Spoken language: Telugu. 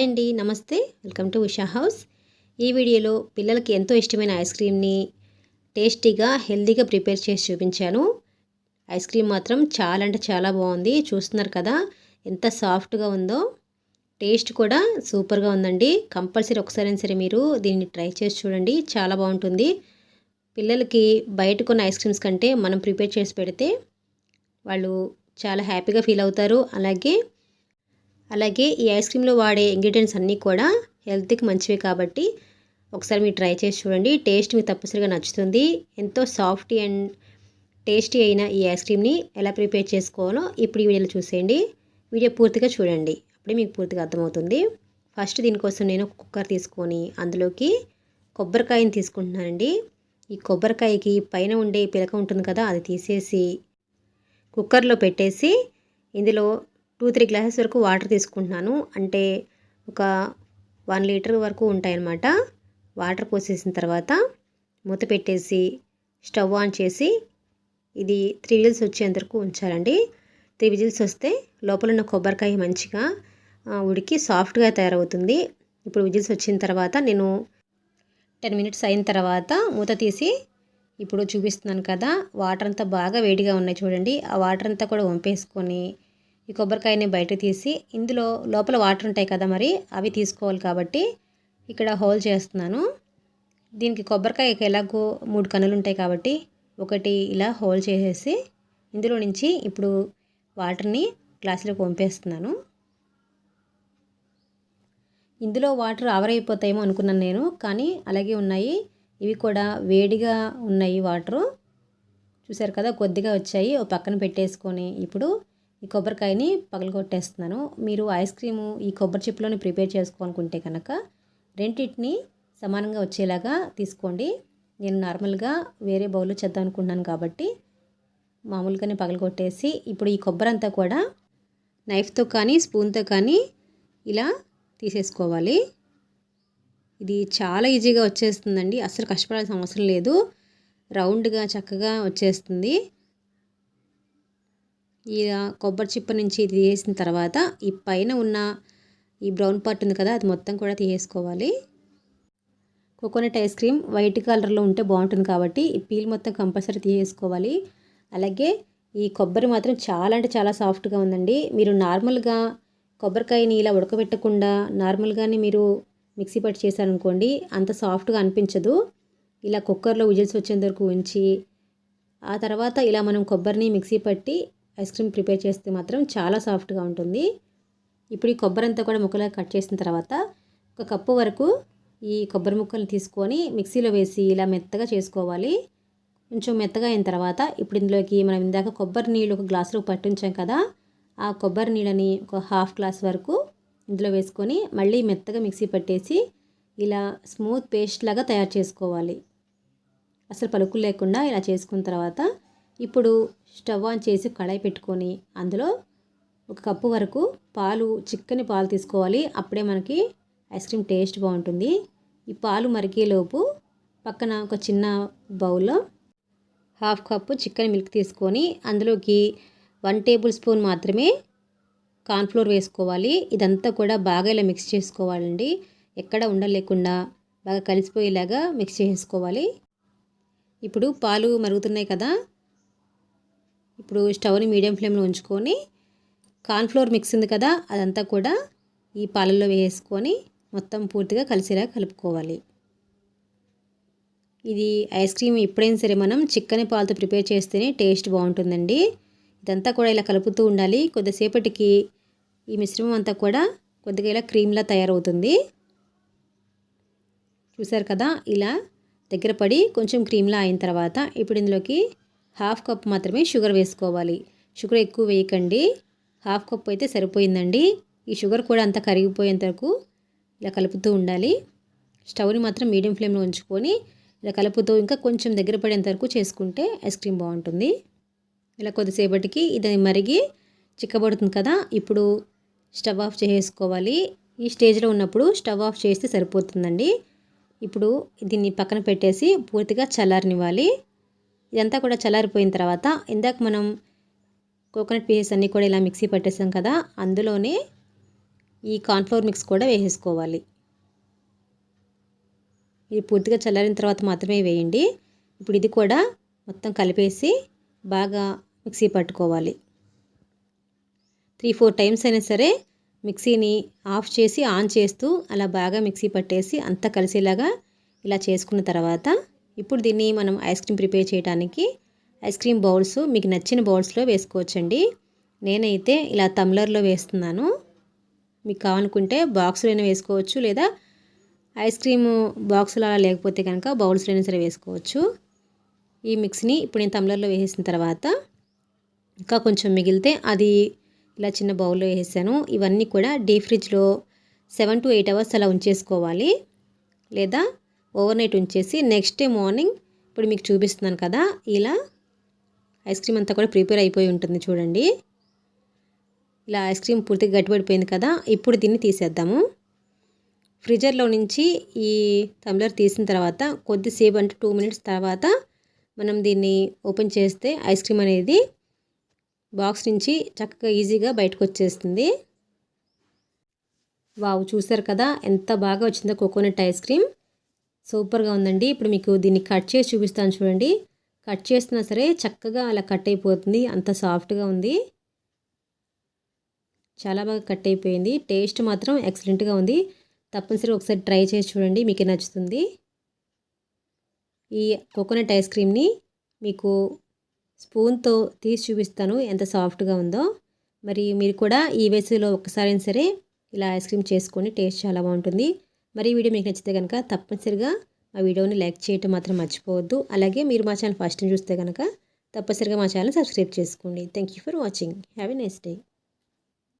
హాయ్ అండి, నమస్తే. Welcome to Usha house. ఈ వీడియోలో పిల్లలకి ఎంతో ఇష్టమైన ఐస్ క్రీమ్ని టేస్టీగా హెల్తీగా ప్రిపేర్ చేసి చూపించాను. ఐస్ క్రీమ్ మాత్రం చాలా అంటే చాలా బాగుంది. చూస్తున్నారు కదా ఎంత సాఫ్ట్గా ఉందో. టేస్ట్ కూడా సూపర్గా ఉందండి. కంపల్సరీ ఒకసారైనా సరే మీరు దీన్ని ట్రై చేసి చూడండి, చాలా బాగుంటుంది. పిల్లలకి బయట కొన్న ఐస్ క్రీమ్స్ కంటే మనం ప్రిపేర్ చేసి పెడితే వాళ్ళు చాలా హ్యాపీగా ఫీల్ అవుతారు. అలాగే ఈ ఐస్ క్రీమ్లో వాడే ఇంగ్రీడియంట్స్ అన్నీ కూడా హెల్త్కి మంచివే కాబట్టి ఒకసారి మీరు ట్రై చేసి చూడండి. టేస్ట్ మీకు తప్పనిసరిగా నచ్చుతుంది. ఎంతో సాఫ్టీ అండ్ టేస్టీ అయిన ఈ ఐస్ క్రీమ్ని ఎలా ప్రిపేర్ చేసుకోవాలో ఇప్పుడు ఈ వీడియోలో చూసేయండి. వీడియో పూర్తిగా చూడండి, అప్పుడే మీకు పూర్తిగా అర్థమవుతుంది. ఫస్ట్ దీనికోసం నేను కుక్కర్ తీసుకొని అందులోకి కొబ్బరికాయని తీసుకుంటున్నానండి. ఈ కొబ్బరికాయకి పైన ఉండే పిలక ఉంటుంది కదా, అది తీసేసి కుక్కర్లో పెట్టేసి ఇందులో 2-3 గ్లాసెస్ వరకు వాటర్ తీసుకుంటున్నాను. అంటే ఒక 1 లీటర్ వరకు ఉంటాయన్నమాట. వాటర్ పోసేసిన తర్వాత మూత పెట్టేసి స్టవ్ ఆన్ చేసి ఇది 3 విజిల్స్ వచ్చేంత వరకు ఉంచాలండి. 3 విజిల్స్ వస్తే లోపల ఉన్న కొబ్బరికాయ మంచిగా ఉడికి సాఫ్ట్గా తయారవుతుంది. ఇప్పుడు విజిల్స్ వచ్చిన తర్వాత నేను 10 మినిట్స్ అయిన తర్వాత మూత తీసి ఇప్పుడు చూపిస్తున్నాను కదా, వాటర్ అంతా బాగా వేడిగా ఉన్నాయి చూడండి. ఆ వాటర్ అంతా కూడా వంపేసుకొని ఈ కొబ్బరికాయని బయట తీసి ఇందులో లోపల వాటర్ ఉంటాయి కదా, మరి అవి తీసుకోవాలి కాబట్టి ఇక్కడ హోల్ చేస్తున్నాను. దీనికి కొబ్బరికాయకి ఎలాగో 3 కన్నులు ఉంటాయి కాబట్టి ఒకటి ఇలా హోల్ చేసేసి ఇందులో నుంచి ఇప్పుడు వాటర్ని గ్లాసులోకి వంపేస్తున్నాను. ఇందులో వాటర్ ఆవిరైపోతాయేమో అనుకున్నాను నేను, కానీ అలాగే ఉన్నాయి. ఇవి కూడా వేడిగా ఉన్నాయి వాటరు. చూసారు కదా, కొద్దిగా వచ్చాయి. ఓ పక్కన పెట్టేసుకొని ఇప్పుడు ఈ కొబ్బరికాయని పగలగొట్టేస్తున్నాను. మీరు ఐస్ క్రీము ఈ కొబ్బరి చిప్పలోని ప్రిపేర్ చేసుకోవాలనుకుంటే కనుక రెండింటిని సమానంగా వచ్చేలాగా తీసుకోండి. నేను నార్మల్గా వేరే బౌల్లో చేద్దాం అనుకుంటున్నాను కాబట్టి మామూలుగానే పగలగొట్టేసి ఇప్పుడు ఈ కొబ్బరి అంతా కూడా నైఫ్తో కానీ స్పూన్తో కానీ ఇలా తీసేసుకోవాలి. ఇది చాలా ఈజీగా వచ్చేస్తుందండి, అస్సలు కష్టపడాల్సిన అవసరం లేదు. రౌండ్గా చక్కగా వచ్చేస్తుంది. ఈ కొబ్బరి చిప్ప నుంచి తీసేసిన తర్వాత ఈ పైన ఉన్న ఈ బ్రౌన్ పార్ట్ ఉంది కదా, అది మొత్తం కూడా తీసేసుకోవాలి. కోకోనట్ ఐస్ క్రీమ్ వైట్ కలర్లో ఉంటే బాగుంటుంది కాబట్టి ఈ పీల్ మొత్తం కంపల్సరీ తీసేసుకోవాలి. అలాగే ఈ కొబ్బరి మాత్రం చాలా అంటే చాలా సాఫ్ట్గా ఉందండి. మీరు నార్మల్గా కొబ్బరికాయని ఇలా ఉడకబెట్టకుండా నార్మల్గానే మీరు మిక్సీ పట్టి చేశారనుకోండి, అంత సాఫ్ట్గా అనిపించదు. ఇలా కుక్కర్లో విజిల్స్ వచ్చేంత వరకు ఉంచి ఆ తర్వాత ఇలా మనం కొబ్బరిని మిక్సీ పట్టి ఐస్ క్రీమ్ ప్రిపేర్ చేస్తే మాత్రం చాలా సాఫ్ట్గా ఉంటుంది. ఇప్పుడు ఈ కొబ్బరి అంతా కూడా ముక్కలుగా కట్ చేసిన తర్వాత 1 కప్పు వరకు ఈ కొబ్బరి ముక్కలు తీసుకొని మిక్సీలో వేసి ఇలా మెత్తగా చేసుకోవాలి. కొంచెం మెత్తగా అయిన తర్వాత ఇప్పుడు ఇందులోకి మనం ఇందాక కొబ్బరి నీళ్ళు 1 గ్లాసులో పట్టించాం కదా, ఆ కొబ్బరి నీళ్ళని ఒక 1/2 గ్లాస్ వరకు ఇందులో వేసుకొని మళ్ళీ మెత్తగా మిక్సీ పట్టేసి ఇలా స్మూత్ పేస్ట్ లాగా తయారు చేసుకోవాలి. అసలు పలుకులు లేకుండా ఇలా చేసుకున్న తర్వాత ఇప్పుడు స్టవ్ ఆన్ చేసి కడాయి పెట్టుకొని అందులో 1 కప్పు వరకు పాలు, చిక్కని పాలు తీసుకోవాలి. అప్పుడే మనకి ఐస్ క్రీమ్ టేస్ట్ బాగుంటుంది. ఈ పాలు మరిగేలోపు పక్కన ఒక చిన్న బౌల్లో 1/2 కప్పు చిక్కని మిల్క్ తీసుకొని అందులోకి 1 టేబుల్ స్పూన్ మాత్రమే కార్న్ఫ్లోర్ వేసుకోవాలి. ఇదంతా కూడా బాగా ఇలా మిక్స్ చేసుకోవాలండి. ఎక్కడ ఉండలేకుండా బాగా కలిసిపోయేలాగా మిక్స్ చేసుకోవాలి. ఇప్పుడు పాలు మరుగుతున్నాయి కదా, ఇప్పుడు స్టవ్ని మీడియం ఫ్లేమ్లో ఉంచుకొని కార్న్ఫ్లోర్ మిక్స్ ఉంది కదా, అదంతా కూడా ఈ పాలల్లో వేసుకొని మొత్తం పూర్తిగా కలిసేలా కలుపుకోవాలి. ఇది ఐస్ క్రీమ్ ఎప్పుడైనా సరే మనం చిక్కని పాలతో ప్రిపేర్ చేస్తేనే టేస్ట్ బాగుంటుందండి. ఇదంతా కూడా ఇలా కలుపుతూ ఉండాలి. కొద్దిసేపటికి ఈ మిశ్రమం అంతా కూడా కొద్దిగా ఇలా క్రీమ్లా తయారవుతుంది. చూసారు కదా, ఇలా దగ్గర పడి కొంచెం క్రీమ్లా అయిన తర్వాత ఇప్పుడు ఇందులోకి 1/2 కప్ మాత్రమే షుగర్ వేసుకోవాలి. షుగర్ ఎక్కువ వేయకండి, 1/2 కప్ అయితే సరిపోయిందండి. ఈ షుగర్ కూడా అంతా కరిగిపోయేంత వరకు ఇలా కలుపుతూ ఉండాలి. స్టవ్ని మాత్రం మీడియం ఫ్లేమ్లో ఉంచుకొని ఇలా కలుపుతూ ఇంకా కొంచెం దగ్గర పడేంత వరకు చేసుకుంటే ఐస్ క్రీమ్ బాగుంటుంది. ఇలా కొద్దిసేపటికి ఇది మరిగి చిక్కబడుతుంది కదా, ఇప్పుడు స్టవ్ ఆఫ్ చేసుకోవాలి. ఈ స్టేజ్లో ఉన్నప్పుడు స్టవ్ ఆఫ్ చేస్తే సరిపోతుందండి. ఇప్పుడు దీన్ని పక్కన పెట్టేసి పూర్తిగా చల్లారనివ్వాలి. ఇదంతా కూడా చల్లారిపోయిన తర్వాత ఇందాక మనం కోకోనట్ పీసెస్ అన్నీ కూడా ఇలా మిక్సీ పట్టేసాం కదా, అందులోనే ఈ కార్న్‌ఫ్లోర్ మిక్స్ కూడా వేసేసుకోవాలి. ఇది పూర్తిగా చల్లారిన తర్వాత మాత్రమే వేయండి. ఇప్పుడు ఇది కూడా మొత్తం కలిపేసి బాగా మిక్సీ పట్టుకోవాలి. 3-4 టైమ్స్ అయినా సరే మిక్సీని ఆఫ్ చేసి ఆన్ చేస్తూ అలా బాగా మిక్సీ పట్టేసి అంతా కలిసేలాగా ఇలా చేసుకున్న తర్వాత ఇప్పుడు దీన్ని మనం ఐస్ క్రీమ్ ప్రిపేర్ చేయడానికి ఐస్ క్రీమ్ బౌల్స్ మీకు నచ్చిన బౌల్స్లో వేసుకోవచ్చండి. నేనైతే ఇలా టంబ్లర్లో వేస్తున్నాను. మీకు కావాలనుకుంటే బాక్స్లోనే వేసుకోవచ్చు, లేదా ఐస్ క్రీమ్ బాక్స్లో అలా లేకపోతే కనుక బౌల్స్లోనే సరే వేసుకోవచ్చు. ఈ మిక్స్ని ఇప్పుడు నేను టంబ్లర్లో వేసేసిన తర్వాత ఇంకా కొంచెం మిగిలితే అది ఇలా చిన్న బౌల్లో వేసాను. ఇవన్నీ కూడా డీప్ ఫ్రిడ్జ్లో 7 to 8 అవర్స్ అలా ఉంచేసుకోవాలి, లేదా ఓవర్ నైట్ ఉంచేసి నెక్స్ట్ డే మార్నింగ్ ఇప్పుడు మీకు చూపిస్తున్నాను కదా, ఇలా ఐస్ క్రీమ్ అంతా కూడా ప్రిపేర్ అయిపోయి ఉంటుంది చూడండి. ఇలా ఐస్ క్రీమ్ పూర్తిగా గట్టిపడిపోయింది కదా, ఇప్పుడు దీన్ని తీసేద్దాము. ఫ్రిడ్జర్లో నుంచి ఈ టంబ్లర్ తీసిన తర్వాత కొద్దిసేపు అంటే 2 minutes తర్వాత మనం దీన్ని ఓపెన్ చేస్తే ఐస్ క్రీమ్ అనేది బాక్స్ నుంచి చక్కగా ఈజీగా బయటకు వచ్చేస్తుంది. వావ్, చూసారు కదా ఎంత బాగా వచ్చిందో కోకోనట్ ఐస్ క్రీమ్. సూపర్గా ఉందండి. ఇప్పుడు మీకు దీన్ని కట్ చేసి చూపిస్తాను చూడండి. కట్ చేస్తున్నా సరే చక్కగా అలా కట్ అయిపోతుంది, అంత సాఫ్ట్గా ఉంది. చాలా బాగా కట్ అయిపోయింది. టేస్ట్ మాత్రం ఎక్సలెంట్గా ఉంది. తప్పనిసరిగా ఒకసారి ట్రై చేసి చూడండి, మీకే నచ్చుతుంది. ఈ కోకోనట్ ఐస్ క్రీమ్ని మీకు స్పూన్తో తీసి చూపిస్తాను ఎంత సాఫ్ట్గా ఉందో. మరి మీరు కూడా ఈ వేసవిలో ఒక్కసారైనా సరే ఇలా ఐస్ క్రీమ్ చేసుకొని టేస్ట్ చాలా బాగుంటుంది. మరి ఈ వీడియో మీకు నచ్చితే కనుక తప్పనిసరిగా మా వీడియోని లైక్ చేయటం మాత్రం మర్చిపోవద్దు. అలాగే మీరు మా ఛానల్ ఫస్ట్ టైం చూస్తే కనుక తప్పనిసరిగా మా ఛానల్ సబ్స్క్రైబ్ చేసుకోండి. Thank you for watching. Have a nice day.